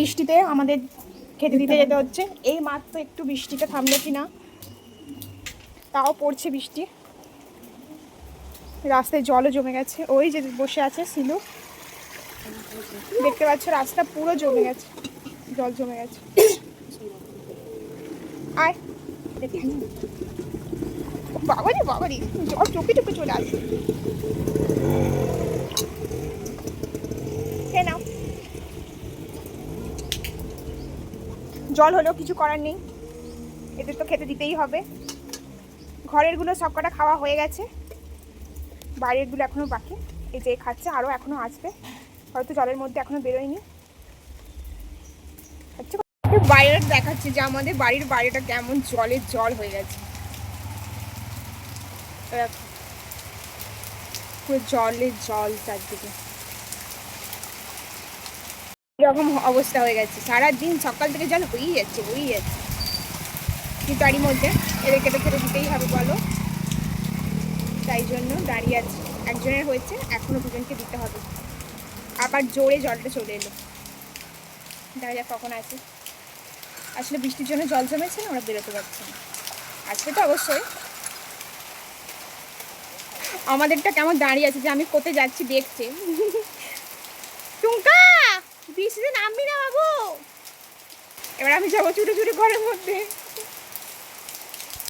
বৃষ্টিতে আমাদের খেতে দিতে যেতে হচ্ছে। এই মাত্র একটু বৃষ্টিটা থামলো কিনা, তাও পড়ছে বৃষ্টি। রাস্তায় জলও জমে গেছে। ওই যে বসে আছে সিলু, দেখতে পাচ্ছ রাস্তা পুরো জমে গেছে, জল জমে গেছে। আয় বাবারি বাবারি, জল টুপি টুপি চলে আসে। নাও, জল হলো, কিছু করার নেই, এদের তো খেতে দিতেই হবে। ঘরেরগুলো সব কটা খাওয়া হয়ে গেছে, বাইরেরগুলো এখনো বাকি। এই যে খাচ্ছে, আরও এখনো আসবে, হয়তো জলের মধ্যে এখনো বেরোয়নি। বাইরেটা দেখাচ্ছে যে আমাদের বাড়ির বাইরেটা কেমন জলের জল হয়ে গেছে, পুরো জলের জল চারদিকে। এরকম অবস্থা হয়ে গেছে, সারাদিন সকাল থেকে জল হয়েই যাচ্ছে হয়েই যাচ্ছে। কিন্তু তারই মধ্যে এদেরকে তো খেতে দিতেই হবে বলো, তাই জন্য দাঁড়িয়ে আছে। একজনের হয়েছে, এখনো দুজনকে দিতে হবে। আবার জোরে জলটা চলে এলো, দেখা যাক কখন আছে। আসলে বৃষ্টির জন্য জল জমেছে না, ওরা বেরোতে পারছে না। আসবে তো অবশ্যই। আমাদেরটা কেমন দাঁড়িয়ে আছে যে আমি কোথায় যাচ্ছি দেখছে। টুঙ্কা, বৃষ্টিতে নামবি না বাবু। এবার আমি যাবো ছুটে ছুটে ঘরের মধ্যে।